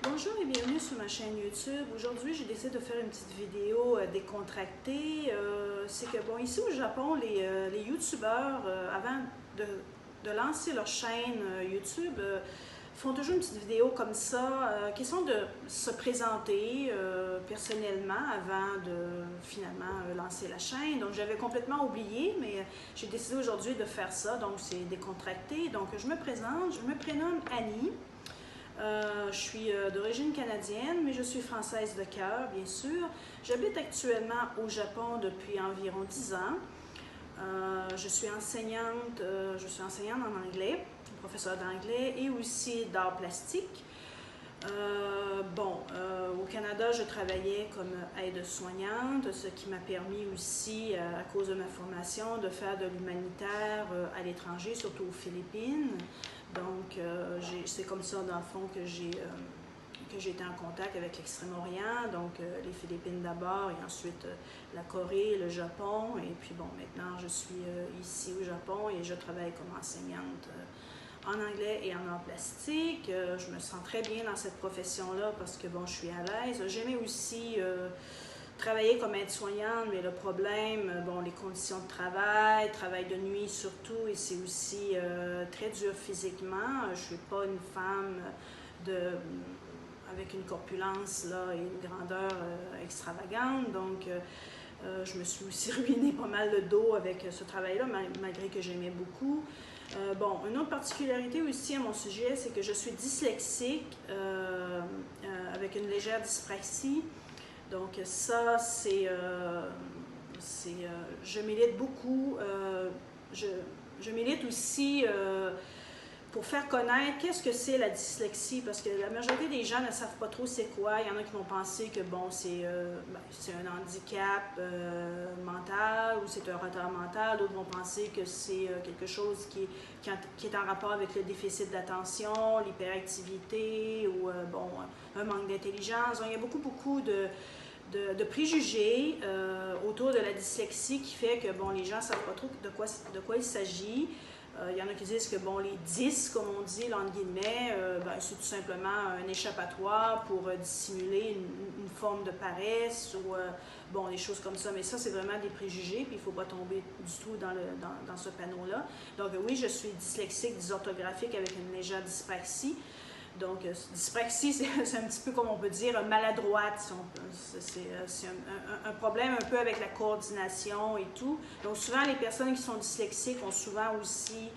Bonjour et bienvenue sur ma chaîne YouTube. Aujourd'hui, j'ai décidé de faire une petite vidéo décontractée. C'est que, bon, ici au Japon, les YouTubeurs, avant de lancer leur chaîne YouTube, font toujours une petite vidéo comme ça, question de se présenter personnellement avant de finalement lancer la chaîne. Donc, j'avais complètement oublié, mais j'ai décidé aujourd'hui de faire ça, donc c'est décontracté. Donc, je me présente, je me prénomme Annie. Je suis d'origine canadienne, mais je suis française de cœur, bien sûr. J'habite actuellement au Japon depuis environ 10 ans. Je suis enseignante en anglais, professeure d'anglais et aussi d'art plastique. Au Canada, je travaillais comme aide-soignante, ce qui m'a permis aussi, à cause de ma formation, de faire de l'humanitaire à l'étranger, surtout aux Philippines. Donc, c'est comme ça, dans le fond, que j'ai été en contact avec l'Extrême-Orient, donc les Philippines d'abord, et ensuite la Corée, le Japon. Et puis, bon, maintenant, je suis ici au Japon et je travaille comme enseignante en anglais et en art plastique. Je me sens très bien dans cette profession-là parce que, bon, je suis à l'aise. J'aimais aussi travailler comme aide-soignante, mais le problème, bon, les conditions de travail de nuit surtout, et c'est aussi très dur physiquement. Je ne suis pas une femme avec une corpulence là, et une grandeur extravagante, donc je me suis aussi ruiné pas mal le dos avec ce travail-là, malgré que j'aimais beaucoup. Une autre particularité aussi à mon sujet, c'est que je suis dyslexique avec une légère dyspraxie. Donc ça, je milite beaucoup. Je milite aussi pour faire connaître qu'est-ce que c'est la dyslexie, parce que la majorité des gens ne savent pas trop c'est quoi. Il y en a qui vont penser que bon, c'est un handicap mental ou c'est un retard mental. D'autres vont penser que c'est quelque chose qui est en rapport avec le déficit d'attention, l'hyperactivité ou un manque d'intelligence. Donc, il y a beaucoup de préjugés autour de la dyslexie qui fait que bon, les gens ne savent pas trop de quoi il s'agit. Il y en a qui disent que bon, les dys, comme on dit, là, entre guillemets, c'est tout simplement un échappatoire pour dissimuler une forme de paresse ou des choses comme ça. Mais ça, c'est vraiment des préjugés, puis il ne faut pas tomber du tout dans ce panneau-là. Donc oui, je suis dyslexique, dysorthographique avec une légère dyspraxie. Donc, dyspraxie, c'est un petit peu comme on peut dire maladroite. C'est un problème un peu avec la coordination et tout. Donc, souvent, les personnes qui sont dyslexiques ont souvent aussi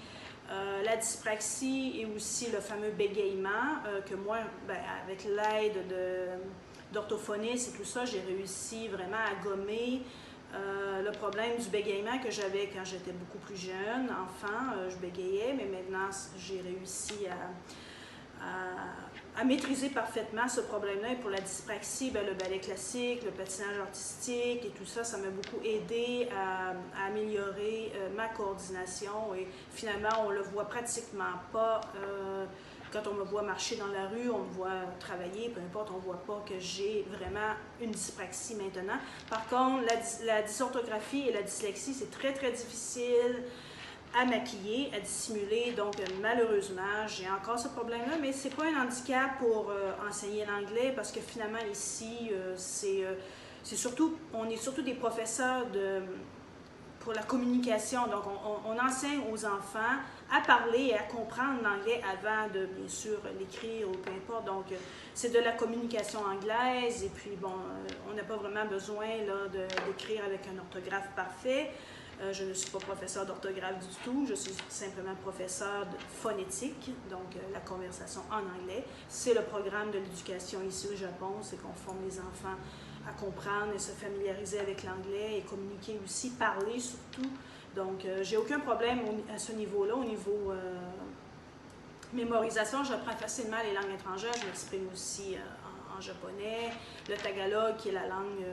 la dyspraxie et aussi le fameux bégaiement que moi, avec l'aide d'orthophonistes et tout ça, j'ai réussi vraiment à gommer le problème du bégaiement que j'avais quand j'étais beaucoup plus jeune, enfant. Je bégayais, mais maintenant, j'ai réussi à maîtriser parfaitement ce problème-là. Et pour la dyspraxie, le ballet classique, le patinage artistique et tout ça, ça m'a beaucoup aidé à améliorer ma coordination. Et finalement, on le voit pratiquement pas. Quand on me voit marcher dans la rue, on me voit travailler, peu importe, on ne voit pas que j'ai vraiment une dyspraxie maintenant. Par contre, la dysorthographie et la dyslexie, c'est très, très difficile à maquiller, à dissimuler. Donc, malheureusement, j'ai encore ce problème-là, mais c'est pas un handicap pour enseigner l'anglais parce que finalement, ici, on est surtout des professeurs pour la communication. Donc, on enseigne aux enfants à parler et à comprendre l'anglais avant de, bien sûr, l'écrire ou peu importe. Donc, c'est de la communication anglaise et puis, on n'a pas vraiment besoin d'écrire avec un orthographe parfait. Je ne suis pas professeur d'orthographe du tout, je suis simplement professeur de phonétique, donc la conversation en anglais. C'est le programme de l'éducation ici au Japon, c'est qu'on forme les enfants à comprendre et se familiariser avec l'anglais et communiquer aussi, parler surtout. Donc, j'ai aucun problème à ce niveau-là. Au niveau mémorisation, j'apprends facilement les langues étrangères, je m'exprime aussi en japonais, le tagalog qui est la langue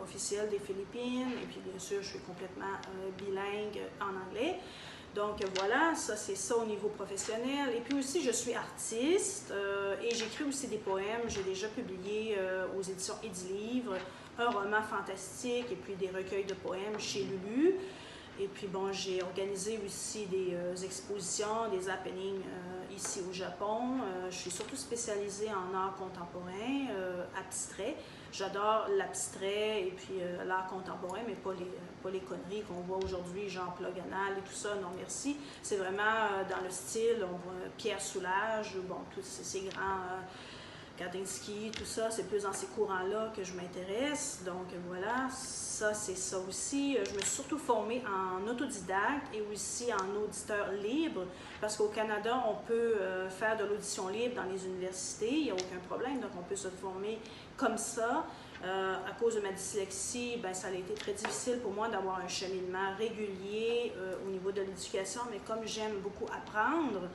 officielle des Philippines, et puis bien sûr, je suis complètement bilingue en anglais. Donc voilà, ça c'est ça au niveau professionnel. Et puis aussi, je suis artiste et j'écris aussi des poèmes. J'ai déjà publié aux éditions Édilivre un roman fantastique et puis des recueils de poèmes chez Lulu. Et puis bon, j'ai organisé aussi des expositions, des happenings ici au Japon. Je suis surtout spécialisée en art contemporain, abstrait. J'adore l'abstrait et puis l'art contemporain, mais pas les conneries qu'on voit aujourd'hui, genre Ploganal et tout ça, non merci. C'est vraiment dans le style, on voit Pierre Soulages, bon, tous ces grands... Kandinsky, tout ça, c'est plus dans ces courants-là que je m'intéresse. Donc voilà, ça c'est ça aussi. Je me suis surtout formée en autodidacte et aussi en auditeur libre, parce qu'au Canada, on peut faire de l'audition libre dans les universités, il n'y a aucun problème, donc on peut se former comme ça. À cause de ma dyslexie, ben, ça a été très difficile pour moi d'avoir un cheminement régulier au niveau de l'éducation, mais comme j'aime beaucoup apprendre,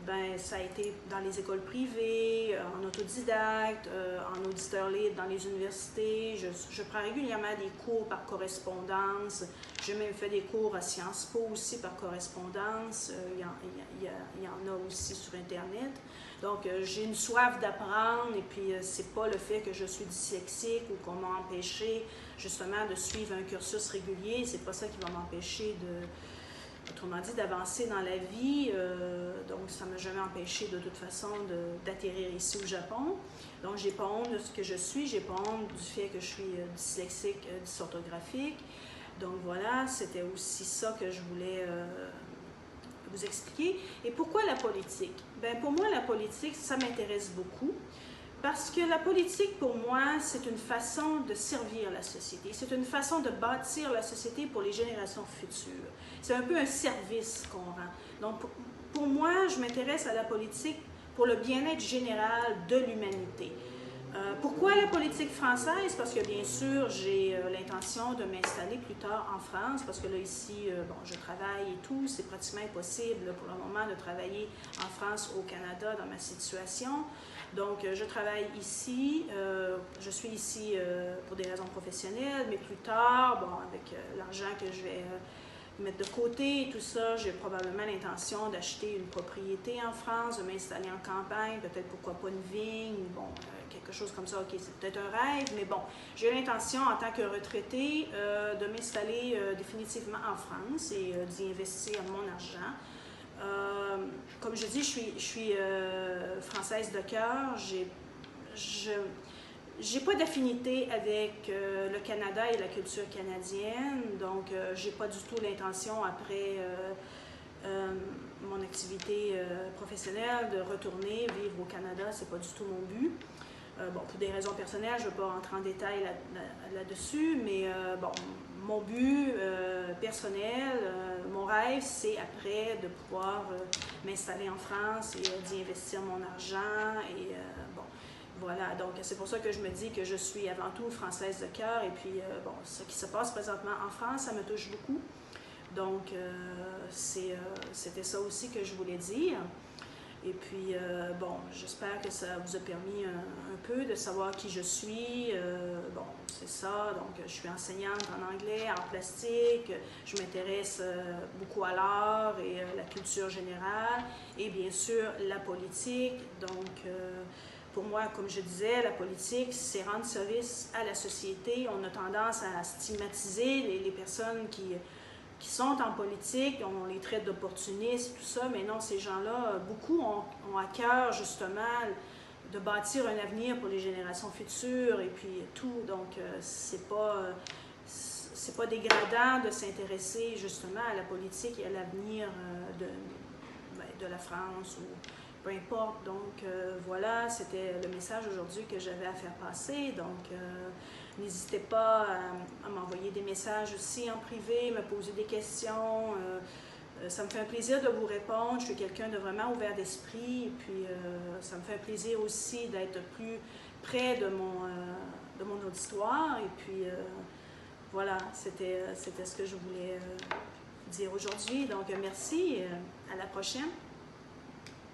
ben, ça a été dans les écoles privées, en autodidacte, en auditeur libre dans les universités. Je prends régulièrement des cours par correspondance. J'ai même fait des cours à Sciences Po aussi par correspondance. Il y en a aussi sur Internet. Donc, j'ai une soif d'apprendre et puis c'est pas le fait que je suis dyslexique ou qu'on m'a empêché justement de suivre un cursus régulier. C'est pas ça qui va m'empêcher autrement dit, d'avancer dans la vie. Donc, ça ne m'a jamais empêché de toute façon d'atterrir ici au Japon. Donc, j'ai pas honte de ce que je suis, j'ai pas honte du fait que je suis dyslexique, dysorthographique. Donc, voilà, c'était aussi ça que je voulais vous expliquer. Et pourquoi la politique? Bien, pour moi, la politique, ça m'intéresse beaucoup. Parce que la politique, pour moi, c'est une façon de servir la société. C'est une façon de bâtir la société pour les générations futures. C'est un peu un service qu'on rend. Donc, pour moi, je m'intéresse à la politique pour le bien-être général de l'humanité. Pourquoi la politique française? Parce que, bien sûr, j'ai l'intention de m'installer plus tard en France, parce que là, ici, bon, je travaille et tout. C'est pratiquement impossible pour le moment de travailler en France ou au Canada dans ma situation. Donc, je travaille ici, je suis ici pour des raisons professionnelles, mais plus tard, bon, avec l'argent que je vais mettre de côté et tout ça, j'ai probablement l'intention d'acheter une propriété en France, de m'installer en campagne, peut-être pourquoi pas une vigne, ou bon, quelque chose comme ça, ok, c'est peut-être un rêve, mais bon, j'ai l'intention en tant que retraitée de m'installer définitivement en France et d'y investir mon argent. Comme je dis, je suis française de cœur. J'ai pas d'affinité avec le Canada et la culture canadienne, donc j'ai pas du tout l'intention après mon activité professionnelle de retourner vivre au Canada. C'est pas du tout mon but. Bon, pour des raisons personnelles, je ne vais pas rentrer en détail là-dessus, mais bon, mon but personnel, mon rêve, c'est après de pouvoir m'installer en France et d'y investir mon argent. Et bon, voilà, donc c'est pour ça que je me dis que je suis avant tout française de cœur. Et puis, bon, ce qui se passe présentement en France, ça me touche beaucoup. Donc, c'était ça aussi que je voulais dire. Et puis, bon, j'espère que ça vous a permis un peu de savoir qui je suis. Bon, c'est ça. Donc, je suis enseignante en anglais, art plastique. Je m'intéresse beaucoup à l'art et la culture générale. Et bien sûr, la politique. Donc, pour moi, comme je disais, la politique, c'est rendre service à la société. On a tendance à stigmatiser les personnes qui sont en politique, on les traite d'opportunistes, tout ça, mais non, ces gens-là, beaucoup ont à cœur, justement, de bâtir un avenir pour les générations futures et puis tout. Donc, c'est pas dégradant de s'intéresser, justement, à la politique et à l'avenir de la France ou peu importe. Donc, voilà, c'était le message aujourd'hui que j'avais à faire passer. Donc, n'hésitez pas à m'envoyer des messages aussi en privé, me poser des questions. Ça me fait un plaisir de vous répondre. Je suis quelqu'un de vraiment ouvert d'esprit. Et puis, ça me fait un plaisir aussi d'être plus près de mon auditoire. Et puis, voilà, c'était ce que je voulais dire aujourd'hui. Donc, merci. À la prochaine.